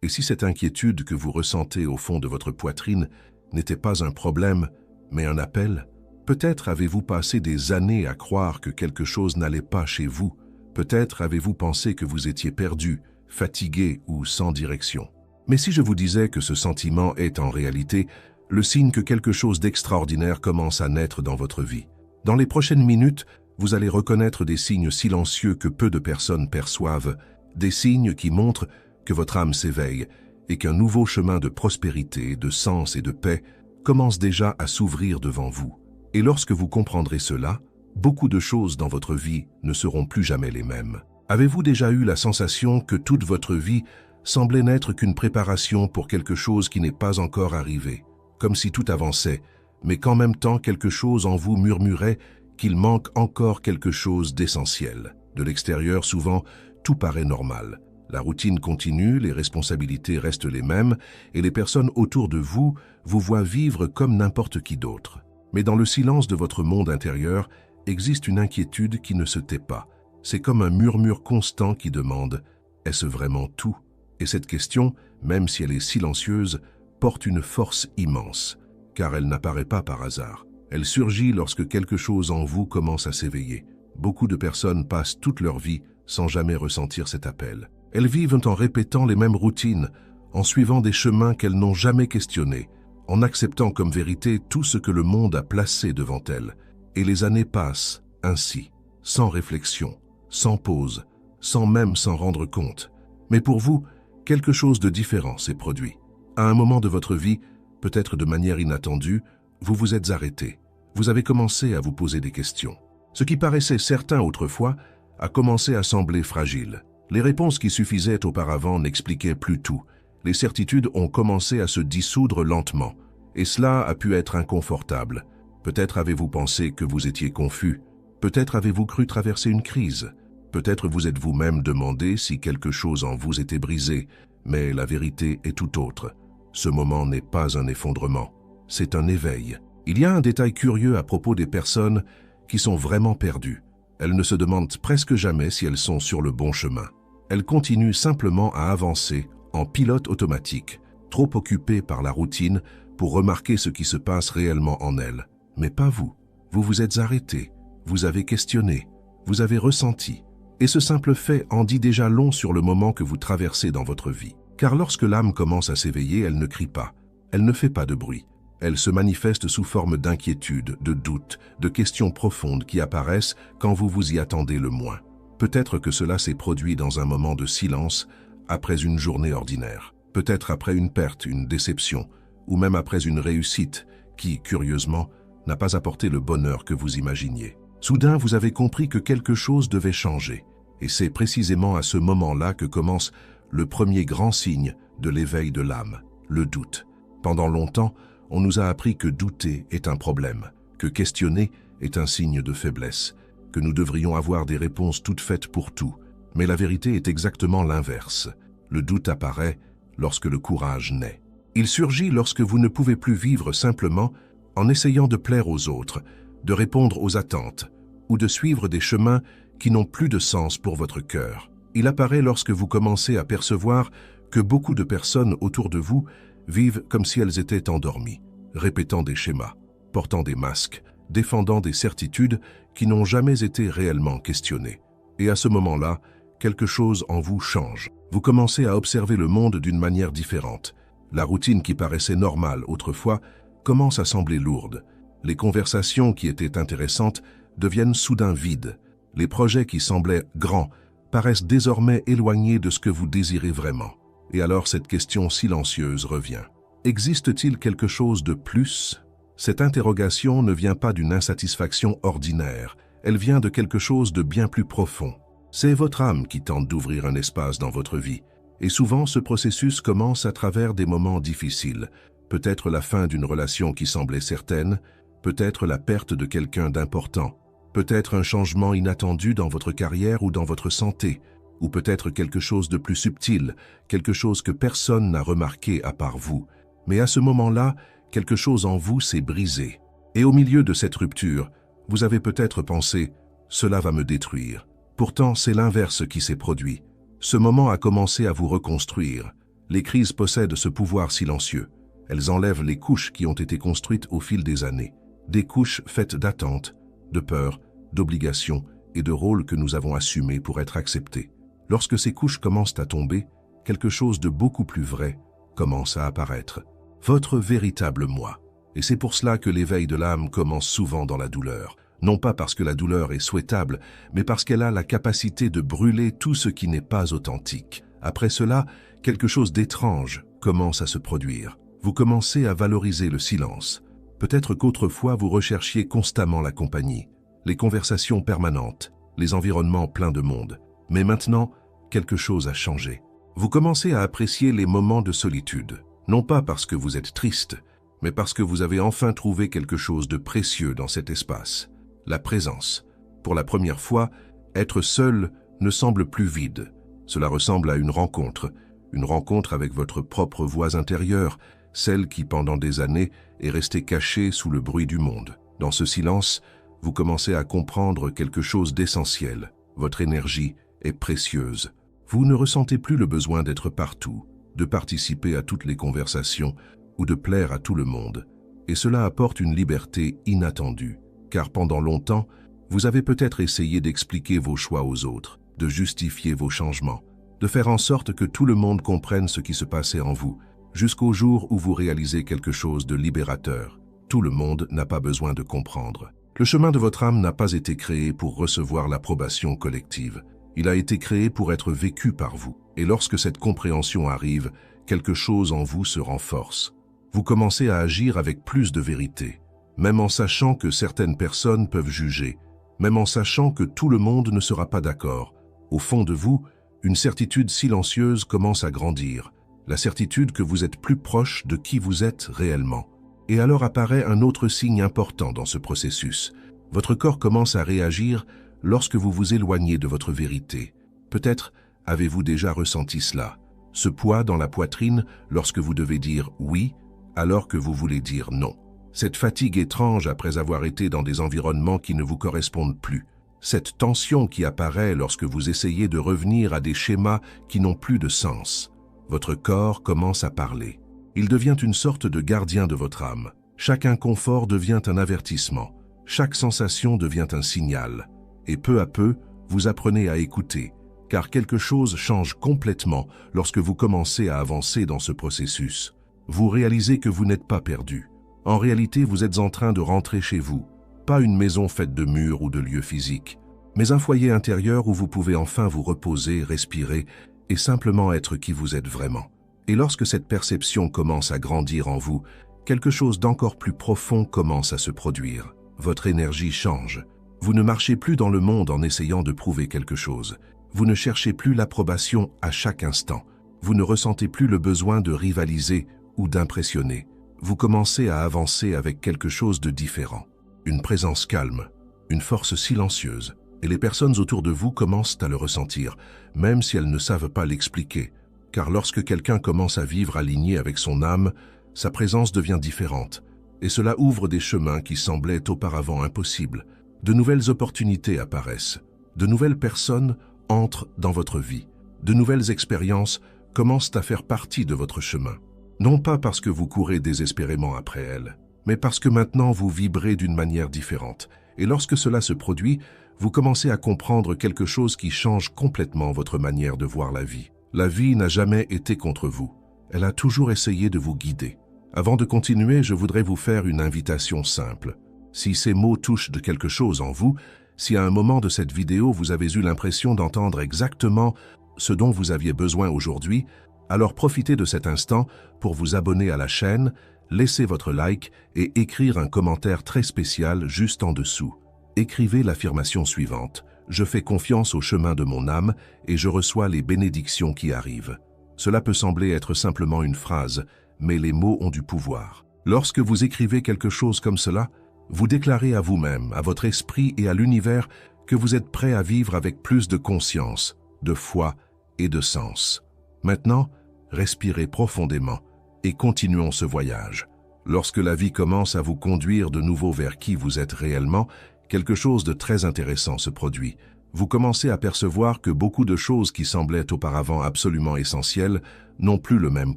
Et si cette inquiétude que vous ressentez au fond de votre poitrine n'était pas un problème, mais un appel? Peut-être avez-vous passé des années à croire que quelque chose n'allait pas chez vous. Peut-être avez-vous pensé que vous étiez perdu, fatigué ou sans direction. Mais si je vous disais que ce sentiment est en réalité le signe que quelque chose d'extraordinaire commence à naître dans votre vie. Dans les prochaines minutes, vous allez reconnaître des signes silencieux que peu de personnes perçoivent, des signes qui montrent que votre âme s'éveille et qu'un nouveau chemin de prospérité, de sens et de paix commence déjà à s'ouvrir devant vous. Et lorsque vous comprendrez cela, beaucoup de choses dans votre vie ne seront plus jamais les mêmes. Avez-vous déjà eu la sensation que toute votre vie semblait n'être qu'une préparation pour quelque chose qui n'est pas encore arrivé, comme si tout avançait, mais qu'en même temps quelque chose en vous murmurait qu'il manque encore quelque chose d'essentiel? De l'extérieur, souvent, tout paraît normal. La routine continue, les responsabilités restent les mêmes, et les personnes autour de vous vous voient vivre comme n'importe qui d'autre. Mais dans le silence de votre monde intérieur, existe une inquiétude qui ne se tait pas. C'est comme un murmure constant qui demande « Est-ce vraiment tout ?» Et cette question, même si elle est silencieuse, porte une force immense, car elle n'apparaît pas par hasard. Elle surgit lorsque quelque chose en vous commence à s'éveiller. Beaucoup de personnes passent toute leur vie sans jamais ressentir cet appel. Elles vivent en répétant les mêmes routines, en suivant des chemins qu'elles n'ont jamais questionnés, en acceptant comme vérité tout ce que le monde a placé devant elles. Et les années passent ainsi, sans réflexion, sans pause, sans même s'en rendre compte. Mais pour vous, quelque chose de différent s'est produit. À un moment de votre vie, peut-être de manière inattendue, vous vous êtes arrêté. Vous avez commencé à vous poser des questions. Ce qui paraissait certain autrefois a commencé à sembler fragile. Les réponses qui suffisaient auparavant n'expliquaient plus tout. Les certitudes ont commencé à se dissoudre lentement, et cela a pu être inconfortable. Peut-être avez-vous pensé que vous étiez confus. Peut-être avez-vous cru traverser une crise. Peut-être vous êtes vous-même demandé si quelque chose en vous était brisé, mais la vérité est tout autre. Ce moment n'est pas un effondrement, c'est un éveil. Il y a un détail curieux à propos des personnes qui sont vraiment perdues. Elles ne se demandent presque jamais si elles sont sur le bon chemin. Elles continuent simplement à avancer en pilote automatique, trop occupées par la routine pour remarquer ce qui se passe réellement en elles. Mais pas vous. Vous vous êtes arrêté, vous avez questionné, vous avez ressenti. Et ce simple fait en dit déjà long sur le moment que vous traversez dans votre vie. Car lorsque l'âme commence à s'éveiller, elle ne crie pas, elle ne fait pas de bruit. Elle se manifeste sous forme d'inquiétude, de doute, de questions profondes qui apparaissent quand vous vous y attendez le moins. Peut-être que cela s'est produit dans un moment de silence, après une journée ordinaire. Peut-être après une perte, une déception, ou même après une réussite qui, curieusement, n'a pas apporté le bonheur que vous imaginiez. Soudain, vous avez compris que quelque chose devait changer. Et c'est précisément à ce moment-là que commence le premier grand signe de l'éveil de l'âme, le doute. Pendant longtemps, on nous a appris que douter est un problème, que questionner est un signe de faiblesse, que nous devrions avoir des réponses toutes faites pour tout. Mais la vérité est exactement l'inverse. Le doute apparaît lorsque le courage naît. Il surgit lorsque vous ne pouvez plus vivre simplement en essayant de plaire aux autres, de répondre aux attentes ou de suivre des chemins qui n'ont plus de sens pour votre cœur. Il apparaît lorsque vous commencez à percevoir que beaucoup de personnes autour de vous vivent comme si elles étaient endormies, répétant des schémas, portant des masques, défendant des certitudes qui n'ont jamais été réellement questionnées. Et à ce moment-là, quelque chose en vous change. Vous commencez à observer le monde d'une manière différente. La routine qui paraissait normale autrefois commence à sembler lourde. Les conversations qui étaient intéressantes deviennent soudain vides. Les projets qui semblaient grands paraissent désormais éloignés de ce que vous désirez vraiment. Et alors cette question silencieuse revient. Existe-t-il quelque chose de plus? Cette interrogation ne vient pas d'une insatisfaction ordinaire, elle vient de quelque chose de bien plus profond. C'est votre âme qui tente d'ouvrir un espace dans votre vie. Et souvent ce processus commence à travers des moments difficiles, peut-être la fin d'une relation qui semblait certaine, peut-être la perte de quelqu'un d'important, peut-être un changement inattendu dans votre carrière ou dans votre santé, ou peut-être quelque chose de plus subtil, quelque chose que personne n'a remarqué à part vous. Mais à ce moment-là, quelque chose en vous s'est brisé. Et au milieu de cette rupture, vous avez peut-être pensé « cela va me détruire ». Pourtant, c'est l'inverse qui s'est produit. Ce moment a commencé à vous reconstruire. Les crises possèdent ce pouvoir silencieux. Elles enlèvent les couches qui ont été construites au fil des années. Des couches faites d'attentes, de peurs, d'obligations et de rôles que nous avons assumés pour être acceptés. Lorsque ces couches commencent à tomber, quelque chose de beaucoup plus vrai commence à apparaître. Votre véritable moi. Et c'est pour cela que l'éveil de l'âme commence souvent dans la douleur. Non pas parce que la douleur est souhaitable, mais parce qu'elle a la capacité de brûler tout ce qui n'est pas authentique. Après cela, quelque chose d'étrange commence à se produire. Vous commencez à valoriser le silence. Peut-être qu'autrefois vous recherchiez constamment la compagnie, les conversations permanentes, les environnements pleins de monde. Mais maintenant, quelque chose a changé. Vous commencez à apprécier les moments de solitude, non pas parce que vous êtes triste, mais parce que vous avez enfin trouvé quelque chose de précieux dans cet espace. La présence. Pour la première fois, être seul ne semble plus vide. Cela ressemble à une rencontre avec votre propre voix intérieure, celle qui, pendant des années, est restée cachée sous le bruit du monde. Dans ce silence, vous commencez à comprendre quelque chose d'essentiel. Votre énergie est précieuse. Vous ne ressentez plus le besoin d'être partout, de participer à toutes les conversations ou de plaire à tout le monde. Et cela apporte une liberté inattendue. Car pendant longtemps, vous avez peut-être essayé d'expliquer vos choix aux autres, de justifier vos changements, de faire en sorte que tout le monde comprenne ce qui se passait en vous, jusqu'au jour où vous réalisez quelque chose de libérateur. Tout le monde n'a pas besoin de comprendre. Le chemin de votre âme n'a pas été créé pour recevoir l'approbation collective. Il a été créé pour être vécu par vous. Et lorsque cette compréhension arrive, quelque chose en vous se renforce. Vous commencez à agir avec plus de vérité. Même en sachant que certaines personnes peuvent juger, même en sachant que tout le monde ne sera pas d'accord. Au fond de vous, une certitude silencieuse commence à grandir, la certitude que vous êtes plus proche de qui vous êtes réellement. Et alors apparaît un autre signe important dans ce processus. Votre corps commence à réagir lorsque vous vous éloignez de votre vérité. Peut-être avez-vous déjà ressenti cela, ce poids dans la poitrine lorsque vous devez dire oui alors que vous voulez dire non. Cette fatigue étrange après avoir été dans des environnements qui ne vous correspondent plus. Cette tension qui apparaît lorsque vous essayez de revenir à des schémas qui n'ont plus de sens. Votre corps commence à parler. Il devient une sorte de gardien de votre âme. Chaque inconfort devient un avertissement. Chaque sensation devient un signal. Et peu à peu, vous apprenez à écouter, car quelque chose change complètement lorsque vous commencez à avancer dans ce processus. Vous réalisez que vous n'êtes pas perdu. En réalité, vous êtes en train de rentrer chez vous. Pas une maison faite de murs ou de lieux physiques, mais un foyer intérieur où vous pouvez enfin vous reposer, respirer et simplement être qui vous êtes vraiment. Et lorsque cette perception commence à grandir en vous, quelque chose d'encore plus profond commence à se produire. Votre énergie change. Vous ne marchez plus dans le monde en essayant de prouver quelque chose. Vous ne cherchez plus l'approbation à chaque instant. Vous ne ressentez plus le besoin de rivaliser ou d'impressionner. Vous commencez à avancer avec quelque chose de différent. Une présence calme, une force silencieuse. Et les personnes autour de vous commencent à le ressentir, même si elles ne savent pas l'expliquer. Car lorsque quelqu'un commence à vivre aligné avec son âme, sa présence devient différente. Et cela ouvre des chemins qui semblaient auparavant impossibles. De nouvelles opportunités apparaissent. De nouvelles personnes entrent dans votre vie. De nouvelles expériences commencent à faire partie de votre chemin. Non pas parce que vous courez désespérément après elles, mais parce que maintenant vous vibrez d'une manière différente. Et lorsque cela se produit, vous commencez à comprendre quelque chose qui change complètement votre manière de voir la vie. La vie n'a jamais été contre vous. Elle a toujours essayé de vous guider. Avant de continuer, je voudrais vous faire une invitation simple. Si ces mots touchent de quelque chose en vous, si à un moment de cette vidéo vous avez eu l'impression d'entendre exactement ce dont vous aviez besoin aujourd'hui, alors profitez de cet instant pour vous abonner à la chaîne, laisser votre like et écrire un commentaire très spécial juste en dessous. Écrivez l'affirmation suivante. Je fais confiance au chemin de mon âme et je reçois les bénédictions qui arrivent. Cela peut sembler être simplement une phrase, mais les mots ont du pouvoir. Lorsque vous écrivez quelque chose comme cela, vous déclarez à vous-même, à votre esprit et à l'univers que vous êtes prêt à vivre avec plus de conscience, de foi et de sens. Maintenant, respirez profondément et continuons ce voyage. Lorsque la vie commence à vous conduire de nouveau vers qui vous êtes réellement, quelque chose de très intéressant se produit. Vous commencez à percevoir que beaucoup de choses qui semblaient auparavant absolument essentielles n'ont plus le même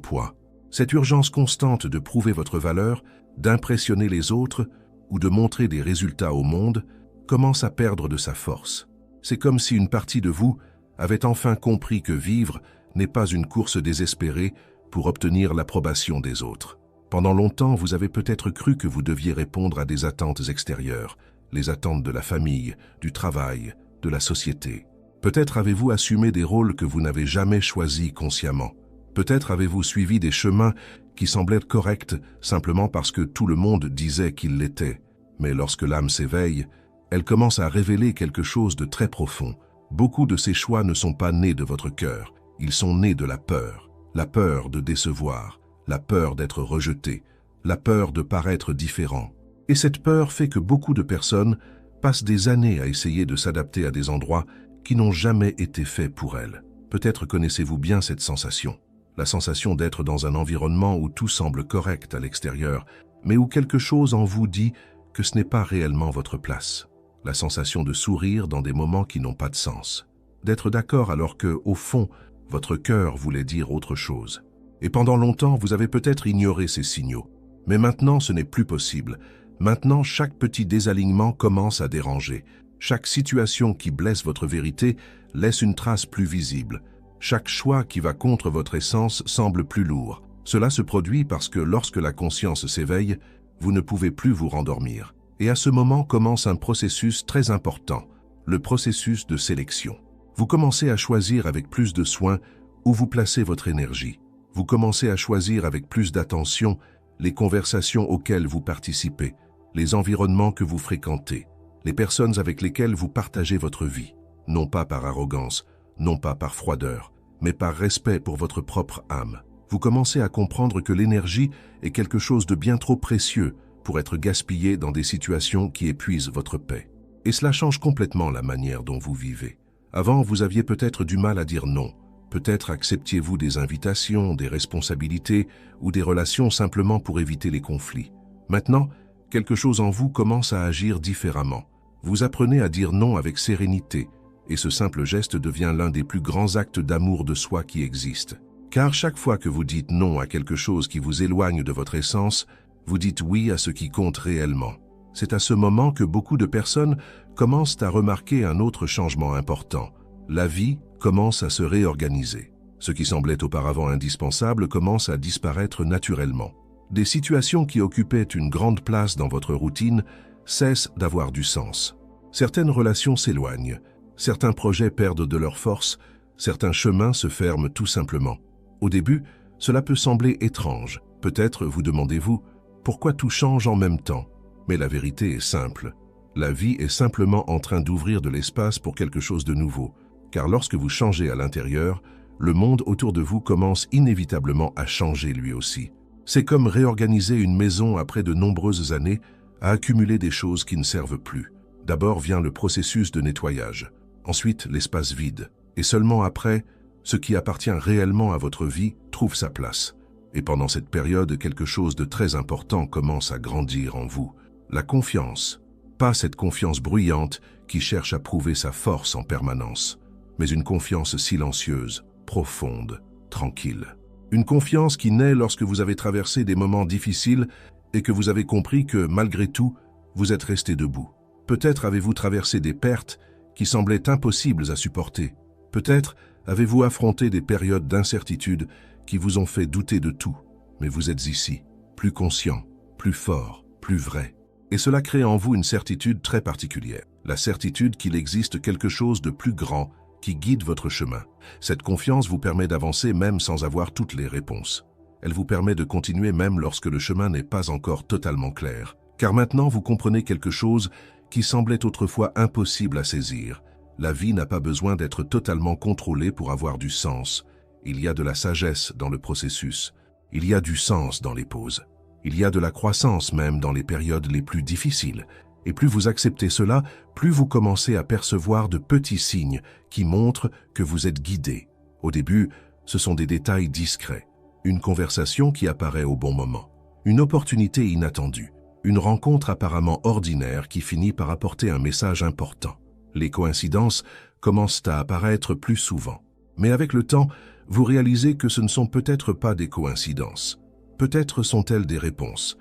poids. Cette urgence constante de prouver votre valeur, d'impressionner les autres ou de montrer des résultats au monde commence à perdre de sa force. C'est comme si une partie de vous avait enfin compris que vivre n'est pas une course désespérée pour obtenir l'approbation des autres. Pendant longtemps, vous avez peut-être cru que vous deviez répondre à des attentes extérieures, les attentes de la famille, du travail, de la société. Peut-être avez-vous assumé des rôles que vous n'avez jamais choisis consciemment. Peut-être avez-vous suivi des chemins qui semblaient corrects simplement parce que tout le monde disait qu'ils l'étaient. Mais lorsque l'âme s'éveille, elle commence à révéler quelque chose de très profond. Beaucoup de ces choix ne sont pas nés de votre cœur, ils sont nés de la peur de décevoir, la peur d'être rejeté, la peur de paraître différent. Et cette peur fait que beaucoup de personnes passent des années à essayer de s'adapter à des endroits qui n'ont jamais été faits pour elles. Peut-être connaissez-vous bien cette sensation. La sensation d'être dans un environnement où tout semble correct à l'extérieur, mais où quelque chose en vous dit que ce n'est pas réellement votre place. La sensation de sourire dans des moments qui n'ont pas de sens. D'être d'accord alors que, au fond, votre cœur voulait dire autre chose. Et pendant longtemps, vous avez peut-être ignoré ces signaux. Mais maintenant, ce n'est plus possible. Maintenant, chaque petit désalignement commence à déranger. Chaque situation qui blesse votre vérité laisse une trace plus visible. Chaque choix qui va contre votre essence semble plus lourd. Cela se produit parce que lorsque la conscience s'éveille, vous ne pouvez plus vous rendormir. Et à ce moment commence un processus très important, le processus de sélection. Vous commencez à choisir avec plus de soin où vous placez votre énergie. Vous commencez à choisir avec plus d'attention les conversations auxquelles vous participez, les environnements que vous fréquentez, les personnes avec lesquelles vous partagez votre vie, non pas par arrogance, non pas par froideur, mais par respect pour votre propre âme. Vous commencez à comprendre que l'énergie est quelque chose de bien trop précieux pour être gaspillé dans des situations qui épuisent votre paix. Et cela change complètement la manière dont vous vivez. Avant, vous aviez peut-être du mal à dire non. Peut-être acceptiez-vous des invitations, des responsabilités ou des relations simplement pour éviter les conflits. Maintenant, quelque chose en vous commence à agir différemment. Vous apprenez à dire non avec sérénité, et ce simple geste devient l'un des plus grands actes d'amour de soi qui existent. Car chaque fois que vous dites non à quelque chose qui vous éloigne de votre essence, vous dites oui à ce qui compte réellement. C'est à ce moment que beaucoup de personnes commencent à remarquer un autre changement important. La vie commence à se réorganiser. Ce qui semblait auparavant indispensable commence à disparaître naturellement. Des situations qui occupaient une grande place dans votre routine cessent d'avoir du sens. Certaines relations s'éloignent, certains projets perdent de leur force, certains chemins se ferment tout simplement. Au début, cela peut sembler étrange. Peut-être vous demandez-vous pourquoi tout change en même temps. Mais la vérité est simple. La vie est simplement en train d'ouvrir de l'espace pour quelque chose de nouveau. Car lorsque vous changez à l'intérieur, le monde autour de vous commence inévitablement à changer lui aussi. C'est comme réorganiser une maison après de nombreuses années à accumuler des choses qui ne servent plus. D'abord vient le processus de nettoyage, ensuite l'espace vide, et seulement après, ce qui appartient réellement à votre vie trouve sa place. Et pendant cette période, quelque chose de très important commence à grandir en vous. La confiance. Pas cette confiance bruyante qui cherche à prouver sa force en permanence, mais une confiance silencieuse, profonde, tranquille. Une confiance qui naît lorsque vous avez traversé des moments difficiles et que vous avez compris que, malgré tout, vous êtes resté debout. Peut-être avez-vous traversé des pertes qui semblaient impossibles à supporter. Peut-être avez-vous affronté des périodes d'incertitude qui vous ont fait douter de tout. Mais vous êtes ici, plus conscient, plus fort, plus vrai. Et cela crée en vous une certitude très particulière. La certitude qu'il existe quelque chose de plus grand qui guide votre chemin. Cette confiance vous permet d'avancer même sans avoir toutes les réponses. Elle vous permet de continuer même lorsque le chemin n'est pas encore totalement clair. Car maintenant vous comprenez quelque chose qui semblait autrefois impossible à saisir. La vie n'a pas besoin d'être totalement contrôlée pour avoir du sens. Il y a de la sagesse dans le processus. Il y a du sens dans les pauses. Il y a de la croissance même dans les périodes les plus difficiles. Et plus vous acceptez cela, plus vous commencez à percevoir de petits signes qui montrent que vous êtes guidé. Au début, ce sont des détails discrets. Une conversation qui apparaît au bon moment. Une opportunité inattendue. Une rencontre apparemment ordinaire qui finit par apporter un message important. Les coïncidences commencent à apparaître plus souvent. Mais avec le temps, vous réalisez que ce ne sont peut-être pas des coïncidences. Peut-être sont-elles des réponses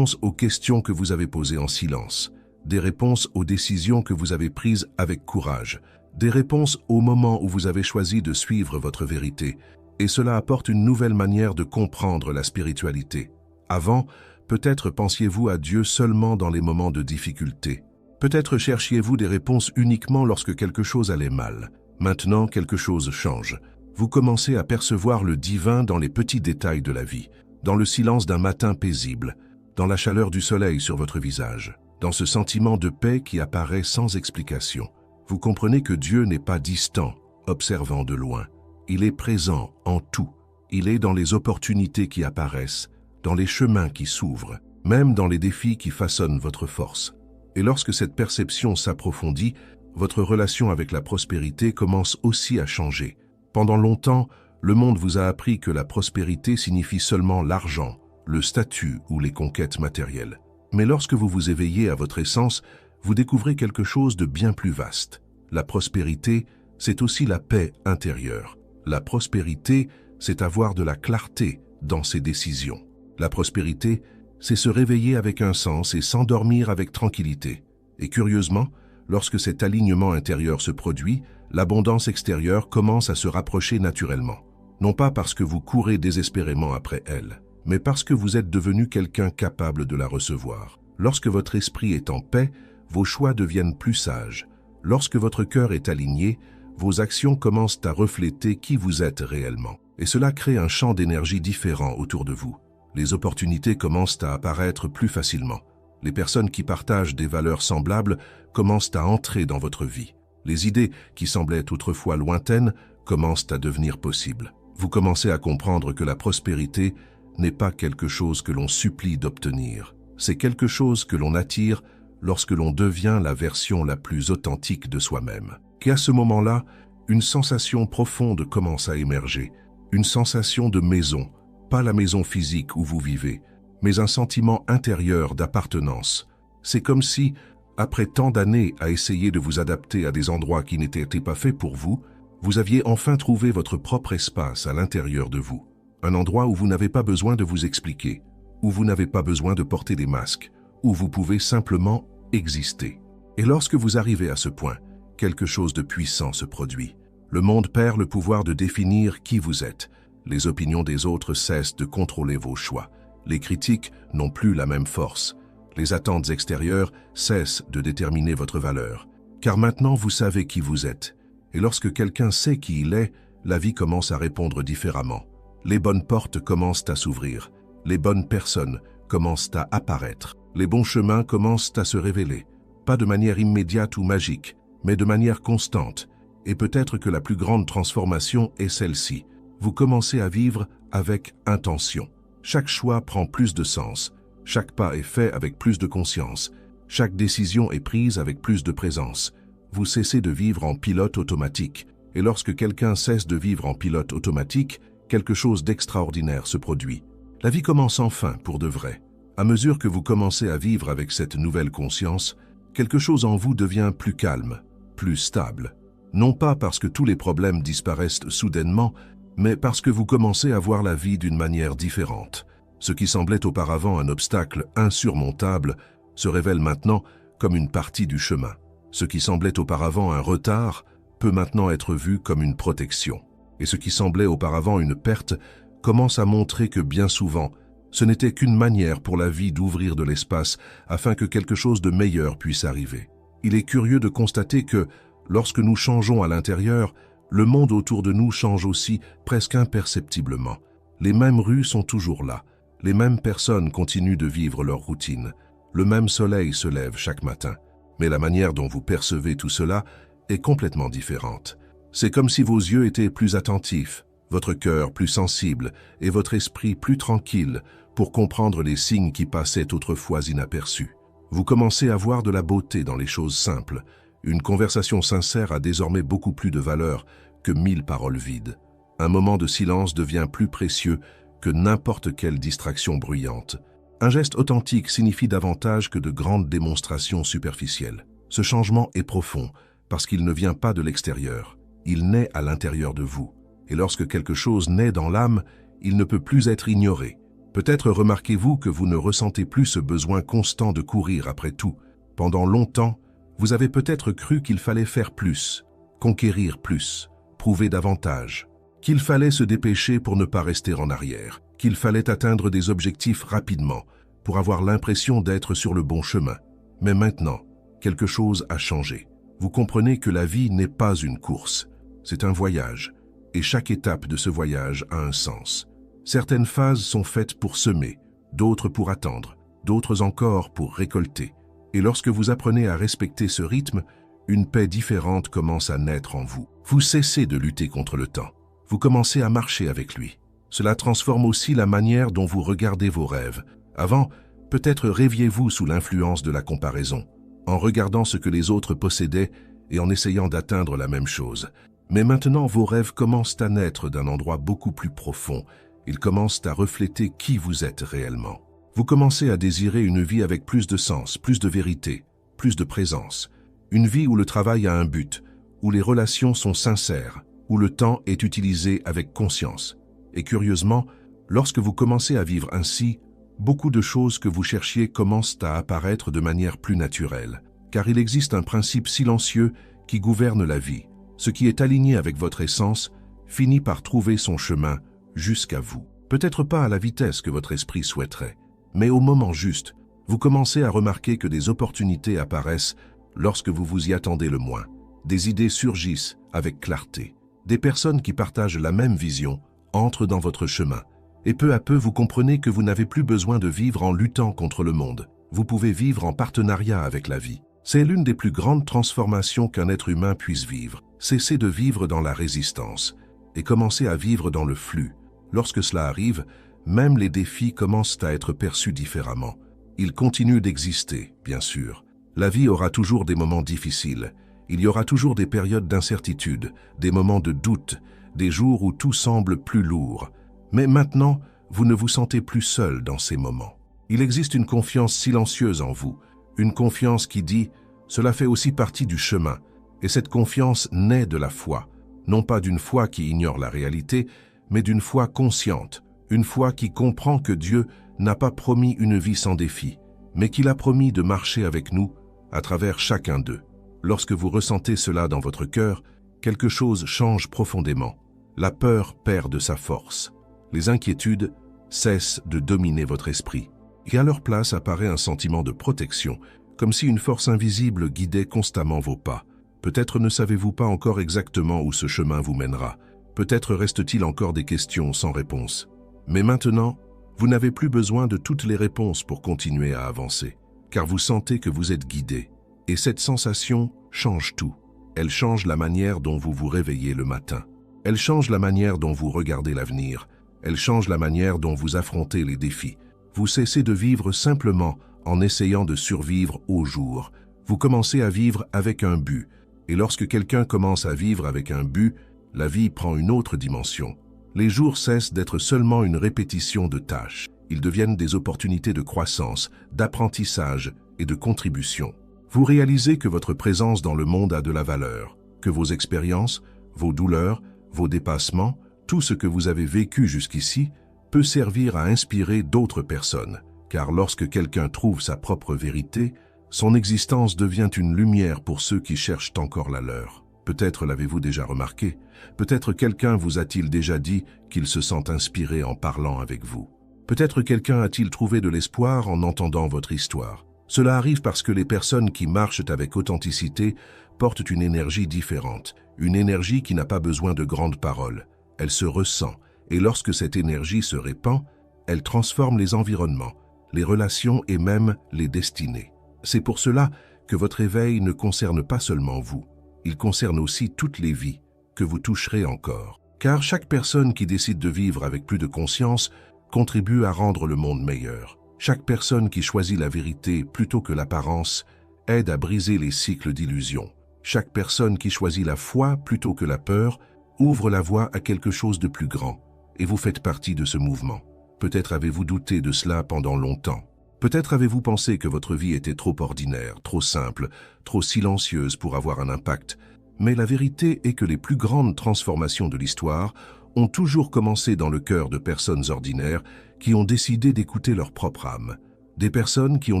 aux questions que vous avez posées en silence, des réponses aux décisions que vous avez prises avec courage, des réponses au moment où vous avez choisi de suivre votre vérité, et cela apporte une nouvelle manière de comprendre la spiritualité. Avant, peut-être pensiez-vous à Dieu seulement dans les moments de difficulté. Peut-être cherchiez-vous des réponses uniquement lorsque quelque chose allait mal. Maintenant, quelque chose change. Vous commencez à percevoir le divin dans les petits détails de la vie, dans le silence d'un matin paisible, dans la chaleur du soleil sur votre visage, dans ce sentiment de paix qui apparaît sans explication. Vous comprenez que Dieu n'est pas distant, observant de loin. Il est présent en tout. Il est dans les opportunités qui apparaissent, dans les chemins qui s'ouvrent, même dans les défis qui façonnent votre force. Et lorsque cette perception s'approfondit, votre relation avec la prospérité commence aussi à changer. Pendant longtemps, le monde vous a appris que la prospérité signifie seulement l'argent, le statut ou les conquêtes matérielles. Mais lorsque vous vous éveillez à votre essence, vous découvrez quelque chose de bien plus vaste. La prospérité, c'est aussi la paix intérieure. La prospérité, c'est avoir de la clarté dans ses décisions. La prospérité, c'est se réveiller avec un sens et s'endormir avec tranquillité. Et curieusement, lorsque cet alignement intérieur se produit, l'abondance extérieure commence à se rapprocher naturellement. Non pas parce que vous courez désespérément après elle, mais parce que vous êtes devenu quelqu'un capable de la recevoir. Lorsque votre esprit est en paix, vos choix deviennent plus sages. Lorsque votre cœur est aligné, vos actions commencent à refléter qui vous êtes réellement. Et cela crée un champ d'énergie différent autour de vous. Les opportunités commencent à apparaître plus facilement. Les personnes qui partagent des valeurs semblables commencent à entrer dans votre vie. Les idées qui semblaient autrefois lointaines commencent à devenir possibles. Vous commencez à comprendre que la prospérité n'est pas quelque chose que l'on supplie d'obtenir. C'est quelque chose que l'on attire lorsque l'on devient la version la plus authentique de soi-même. Qu'à ce moment-là, une sensation profonde commence à émerger. Une sensation de maison, pas la maison physique où vous vivez, mais un sentiment intérieur d'appartenance. C'est comme si, après tant d'années à essayer de vous adapter à des endroits qui n'étaient pas faits pour vous, vous aviez enfin trouvé votre propre espace à l'intérieur de vous. Un endroit où vous n'avez pas besoin de vous expliquer, où vous n'avez pas besoin de porter des masques, où vous pouvez simplement exister. Et lorsque vous arrivez à ce point, quelque chose de puissant se produit. Le monde perd le pouvoir de définir qui vous êtes. Les opinions des autres cessent de contrôler vos choix. Les critiques n'ont plus la même force. Les attentes extérieures cessent de déterminer votre valeur. Car maintenant, vous savez qui vous êtes. Et lorsque quelqu'un sait qui il est, la vie commence à répondre différemment. Les bonnes portes commencent à s'ouvrir. Les bonnes personnes commencent à apparaître. Les bons chemins commencent à se révéler. Pas de manière immédiate ou magique, mais de manière constante. Et peut-être que la plus grande transformation est celle-ci. Vous commencez à vivre avec intention. Chaque choix prend plus de sens. Chaque pas est fait avec plus de conscience. Chaque décision est prise avec plus de présence. Vous cessez de vivre en pilote automatique. Et lorsque quelqu'un cesse de vivre en pilote automatique, quelque chose d'extraordinaire se produit. La vie commence enfin pour de vrai. À mesure que vous commencez à vivre avec cette nouvelle conscience, quelque chose en vous devient plus calme, plus stable. Non pas parce que tous les problèmes disparaissent soudainement, mais parce que vous commencez à voir la vie d'une manière différente. Ce qui semblait auparavant un obstacle insurmontable se révèle maintenant comme une partie du chemin. Ce qui semblait auparavant un retard peut maintenant être vu comme une protection. Et ce qui semblait auparavant une perte commence à montrer que bien souvent, ce n'était qu'une manière pour la vie d'ouvrir de l'espace afin que quelque chose de meilleur puisse arriver. Il est curieux de constater que, lorsque nous changeons à l'intérieur, le monde autour de nous change aussi presque imperceptiblement. Les mêmes rues sont toujours là. Les mêmes personnes continuent de vivre leur routine. Le même soleil se lève chaque matin. Mais la manière dont vous percevez tout cela est complètement différente. C'est comme si vos yeux étaient plus attentifs, votre cœur plus sensible et votre esprit plus tranquille pour comprendre les signes qui passaient autrefois inaperçus. Vous commencez à voir de la beauté dans les choses simples. Une conversation sincère a désormais beaucoup plus de valeur que 1000 paroles vides. Un moment de silence devient plus précieux que n'importe quelle distraction bruyante. Un geste authentique signifie davantage que de grandes démonstrations superficielles. Ce changement est profond, parce qu'il ne vient pas de l'extérieur. Il naît à l'intérieur de vous. Et lorsque quelque chose naît dans l'âme, il ne peut plus être ignoré. Peut-être remarquez-vous que vous ne ressentez plus ce besoin constant de courir après tout. Pendant longtemps, vous avez peut-être cru qu'il fallait faire plus, conquérir plus, prouver davantage, qu'il fallait se dépêcher pour ne pas rester en arrière, qu'il fallait atteindre des objectifs rapidement pour avoir l'impression d'être sur le bon chemin. Mais maintenant, quelque chose a changé. Vous comprenez que la vie n'est pas une course, c'est un voyage, et chaque étape de ce voyage a un sens. Certaines phases sont faites pour semer, d'autres pour attendre, d'autres encore pour récolter. Et lorsque vous apprenez à respecter ce rythme, une paix différente commence à naître en vous. Vous cessez de lutter contre le temps. Vous commencez à marcher avec lui. Cela transforme aussi la manière dont vous regardez vos rêves. Avant, peut-être rêviez-vous sous l'influence de la comparaison, en regardant ce que les autres possédaient et en essayant d'atteindre la même chose. Mais maintenant, vos rêves commencent à naître d'un endroit beaucoup plus profond. Ils commencent à refléter qui vous êtes réellement. Vous commencez à désirer une vie avec plus de sens, plus de vérité, plus de présence. Une vie où le travail a un but, où les relations sont sincères, où le temps est utilisé avec conscience. Et curieusement, lorsque vous commencez à vivre ainsi, beaucoup de choses que vous cherchiez commencent à apparaître de manière plus naturelle. Car il existe un principe silencieux qui gouverne la vie. Ce qui est aligné avec votre essence finit par trouver son chemin jusqu'à vous. Peut-être pas à la vitesse que votre esprit souhaiterait, mais au moment juste, vous commencez à remarquer que des opportunités apparaissent lorsque vous vous y attendez le moins. Des idées surgissent avec clarté. Des personnes qui partagent la même vision entrent dans votre chemin. Et peu à peu, vous comprenez que vous n'avez plus besoin de vivre en luttant contre le monde. Vous pouvez vivre en partenariat avec la vie. C'est l'une des plus grandes transformations qu'un être humain puisse vivre. Cessez de vivre dans la résistance et commencez à vivre dans le flux. Lorsque cela arrive, même les défis commencent à être perçus différemment. Ils continuent d'exister, bien sûr. La vie aura toujours des moments difficiles. Il y aura toujours des périodes d'incertitude, des moments de doute, des jours où tout semble plus lourd. Mais maintenant, vous ne vous sentez plus seul dans ces moments. Il existe une confiance silencieuse en vous, une confiance qui dit « cela fait aussi partie du chemin ». Et cette confiance naît de la foi, non pas d'une foi qui ignore la réalité, mais d'une foi consciente, une foi qui comprend que Dieu n'a pas promis une vie sans défi, mais qu'il a promis de marcher avec nous à travers chacun d'eux. Lorsque vous ressentez cela dans votre cœur, quelque chose change profondément. La peur perd de sa force. Les inquiétudes cessent de dominer votre esprit. Et à leur place apparaît un sentiment de protection, comme si une force invisible guidait constamment vos pas. Peut-être ne savez-vous pas encore exactement où ce chemin vous mènera. Peut-être reste-t-il encore des questions sans réponse. Mais maintenant, vous n'avez plus besoin de toutes les réponses pour continuer à avancer, car vous sentez que vous êtes guidé. Et cette sensation change tout. Elle change la manière dont vous vous réveillez le matin. Elle change la manière dont vous regardez l'avenir. Elle change la manière dont vous affrontez les défis. Vous cessez de vivre simplement en essayant de survivre au jour. Vous commencez à vivre avec un but. Et lorsque quelqu'un commence à vivre avec un but, la vie prend une autre dimension. Les jours cessent d'être seulement une répétition de tâches. Ils deviennent des opportunités de croissance, d'apprentissage et de contribution. Vous réalisez que votre présence dans le monde a de la valeur, que vos expériences, vos douleurs, vos dépassements, tout ce que vous avez vécu jusqu'ici peut servir à inspirer d'autres personnes. Car lorsque quelqu'un trouve sa propre vérité, son existence devient une lumière pour ceux qui cherchent encore la leur. Peut-être l'avez-vous déjà remarqué, peut-être quelqu'un vous a-t-il déjà dit qu'il se sent inspiré en parlant avec vous. Peut-être quelqu'un a-t-il trouvé de l'espoir en entendant votre histoire. Cela arrive parce que les personnes qui marchent avec authenticité portent une énergie différente, une énergie qui n'a pas besoin de grandes paroles. Elle se ressent, et lorsque cette énergie se répand, elle transforme les environnements, les relations et même les destinées. C'est pour cela que votre éveil ne concerne pas seulement vous, il concerne aussi toutes les vies que vous toucherez encore. Car chaque personne qui décide de vivre avec plus de conscience contribue à rendre le monde meilleur. Chaque personne qui choisit la vérité plutôt que l'apparence aide à briser les cycles d'illusions. Chaque personne qui choisit la foi plutôt que la peur ouvre la voie à quelque chose de plus grand, et vous faites partie de ce mouvement. Peut-être avez-vous douté de cela pendant longtemps. Peut-être avez-vous pensé que votre vie était trop ordinaire, trop simple, trop silencieuse pour avoir un impact, mais la vérité est que les plus grandes transformations de l'histoire ont toujours commencé dans le cœur de personnes ordinaires qui ont décidé d'écouter leur propre âme. Des personnes qui ont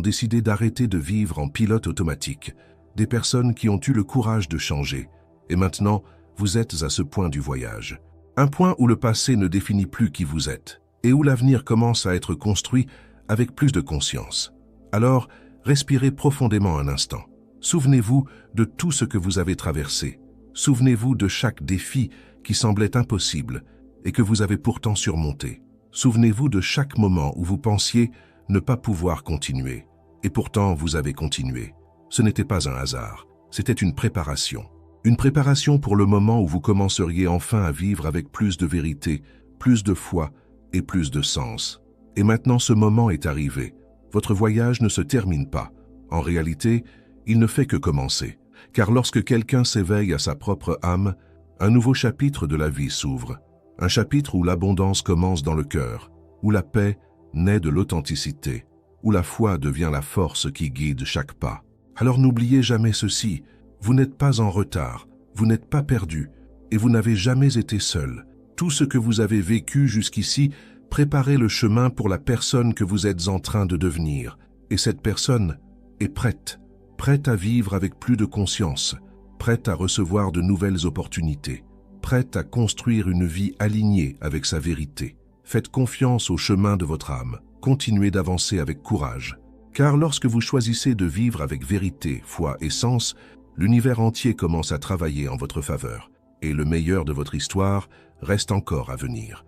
décidé d'arrêter de vivre en pilote automatique. Des personnes qui ont eu le courage de changer. Et maintenant, vous êtes à ce point du voyage. Un point où le passé ne définit plus qui vous êtes et où l'avenir commence à être construit avec plus de conscience. Alors, respirez profondément un instant. Souvenez-vous de tout ce que vous avez traversé. Souvenez-vous de chaque défi qui semblait impossible et que vous avez pourtant surmonté. Souvenez-vous de chaque moment où vous pensiez ne pas pouvoir continuer. Et pourtant, vous avez continué. Ce n'était pas un hasard, c'était une préparation. Une préparation pour le moment où vous commenceriez enfin à vivre avec plus de vérité, plus de foi et plus de sens. Et maintenant ce moment est arrivé. Votre voyage ne se termine pas. En réalité, il ne fait que commencer. Car lorsque quelqu'un s'éveille à sa propre âme, un nouveau chapitre de la vie s'ouvre. Un chapitre où l'abondance commence dans le cœur, où la paix naît de l'authenticité, où la foi devient la force qui guide chaque pas. Alors n'oubliez jamais ceci, vous n'êtes pas en retard, vous n'êtes pas perdu, et vous n'avez jamais été seul. Tout ce que vous avez vécu jusqu'ici, préparez le chemin pour la personne que vous êtes en train de devenir. Et cette personne est prête à vivre avec plus de conscience, prête à recevoir de nouvelles opportunités, prête à construire une vie alignée avec sa vérité. Faites confiance au chemin de votre âme, continuez d'avancer avec courage. Car lorsque vous choisissez de vivre avec vérité, foi et sens, l'univers entier commence à travailler en votre faveur, et le meilleur de votre histoire reste encore à venir.